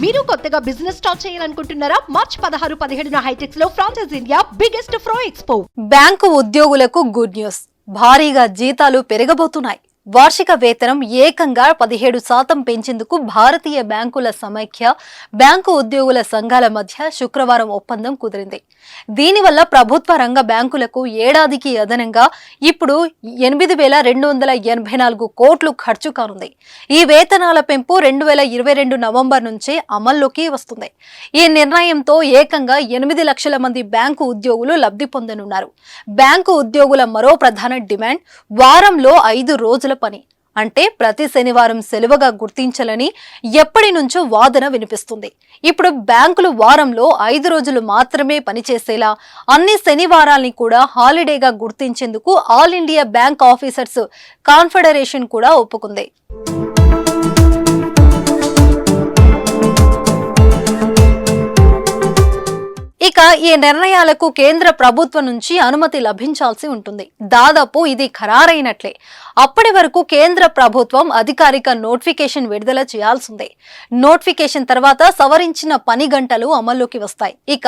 మీరు కొత్తగా business start చేయాలనుకుంటున్నారా? మార్చ్ 16, 17న హైటెక్స్ లో franchise India biggest ఫ్రో expo. Bank ఉద్యోగులకు గుడ్ న్యూస్. భారీగా జీతాలు పెరగబోతున్నాయి. వార్షిక వేతనం ఏకంగా 17% పెంచేందుకు భారతీయ బ్యాంకుల సమైక్య బ్యాంకు ఉద్యోగుల సంఘాల మధ్య శుక్రవారం ఒప్పందం కుదిరింది. దీనివల్ల ప్రభుత్వ రంగ బ్యాంకులకు ఏడాదికి అదనంగా ఇప్పుడు 8,284 కోట్లు ఖర్చు కానుంది. ఈ వేతనాల పెంపు 2022 నవంబర్ నుంచే అమల్లోకి వస్తుంది. ఈ నిర్ణయంతో ఏకంగా 8 లక్షల మంది బ్యాంకు ఉద్యోగులు లబ్ధి పొందనున్నారు. బ్యాంకు ఉద్యోగుల మరో ప్రధాన డిమాండ్ వారంలో 5 రోజుల పని, అంటే ప్రతి శనివారం సెలవుగా గుర్తించాలని ఎప్పటి నుంచో వాదన వినిపిస్తుంది. ఇప్పుడు బ్యాంకులు వారంలో 5 రోజులు మాత్రమే పనిచేసేలా అన్ని శనివారాల్ని కూడా హాలిడేగా గుర్తించేందుకు all India bank officers confederation కూడా ఒప్పుకుంది. ఇక ఈ నిర్ణయాలకు కేంద్ర ప్రభుత్వం నుంచి అనుమతి లభించాల్సి ఉంటుంది. దాదాపు ఇది ఖరారైనట్లే. అప్పటి వరకు కేంద్ర ప్రభుత్వం అధికారిక నోటిఫికేషన్ విడుదల చేయాల్సిందే. నోటిఫికేషన్ తర్వాత సవరించిన పని గంటలు అమల్లోకి వస్తాయి. ఇక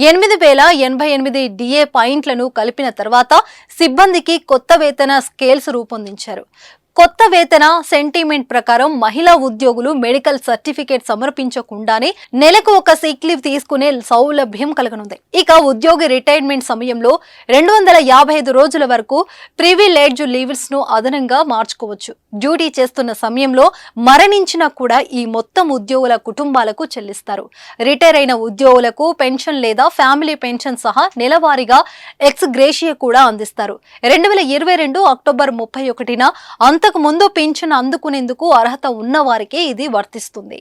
8,088 డిఏ పాయింట్లను కలిపిన తర్వాత సిబ్బందికి కొత్త వేతన స్కేల్స్ రూపొందించారు. కొత్త వేతన సెంటిమెంట్ ప్రకారం మహిళా ఉద్యోగులు మెడికల్ సర్టిఫికేట్ సమర్పించకుండానే నెలకు ఒక సిక్ లీవ్ తీసుకునే సౌలభ్యం కలగనుంది. ఇక ఉద్యోగి రిటైర్మెంట్ సమయంలో 255 రోజుల వరకు ప్రివిలేజ్ లీవ్స్ ను అదనంగా మార్చుకోవచ్చు. డ్యూటీ చేస్తున్న సమయంలో మరణించినా కూడా ఈ మొత్తం ఉద్యోగుల కుటుంబాలకు చెల్లిస్తారు. రిటైర్ అయిన ఉద్యోగులకు పెన్షన్ లేదా ఫ్యామిలీ పెన్షన్ సహా నెలవారీగా ఎక్స్ గ్రేషియా కూడా అందిస్తారు. 2022 అక్టోబర్ 31న అంతకు ముందు పింఛన్ అందుకునేందుకు అర్హత ఉన్న వారికే ఇది వర్తిస్తుంది.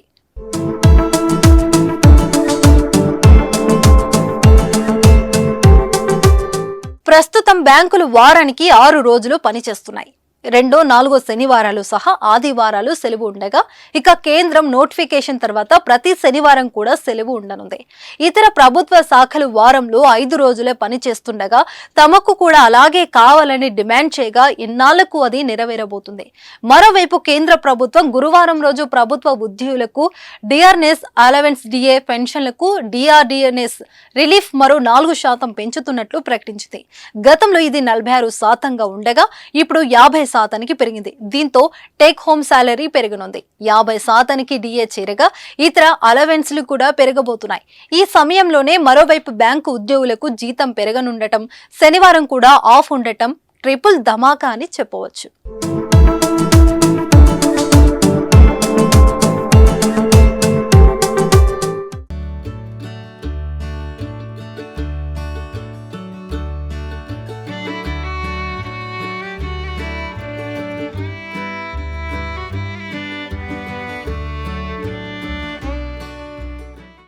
ప్రస్తుతం బ్యాంకులు వారానికి 6 రోజులు పనిచేస్తున్నాయి. 2, 4 శనివారాలు సహా ఆదివారాలు సెలవు ఉండగా, ఇక కేంద్రం నోటిఫికేషన్ తర్వాత ప్రతి శనివారం కూడా సెలవు ఉండనుంది. ఇతర ప్రభుత్వ శాఖలు వారంలో 5 రోజులే పనిచేస్తుండగా తమకు కూడా అలాగే కావాలని డిమాండ్ చేయగా ఇన్నాళ్లకు అది నెరవేరబోతుంది. మరోవైపు కేంద్ర ప్రభుత్వం గురువారం రోజు ప్రభుత్వ ఉద్యోగులకు డిఆర్ఎస్ అలవెన్స్ డిఏ పెన్షన్లకు డిఆర్డిఎన్ఎస్ రిలీఫ్ మరో 4% పెంచుతున్నట్లు ప్రకటించింది. గతంలో ఇది 46%గా ఉండగా ఇప్పుడు 50%కి పెరిగింది. దీంతో టేక్ హోమ్ సాలరీ పెరగనుంది. 50%కి డిఏ చేరగా ఇతర అలవెన్స్లు కూడా పెరగబోతున్నాయి. ఈ సమయంలోనే మరోవైపు బ్యాంకు ఉద్యోగులకు జీతం పెరగనుండటం, శనివారం కూడా ఆఫ్ ఉండటం ట్రిపుల్ ధమాకా అని చెప్పవచ్చు.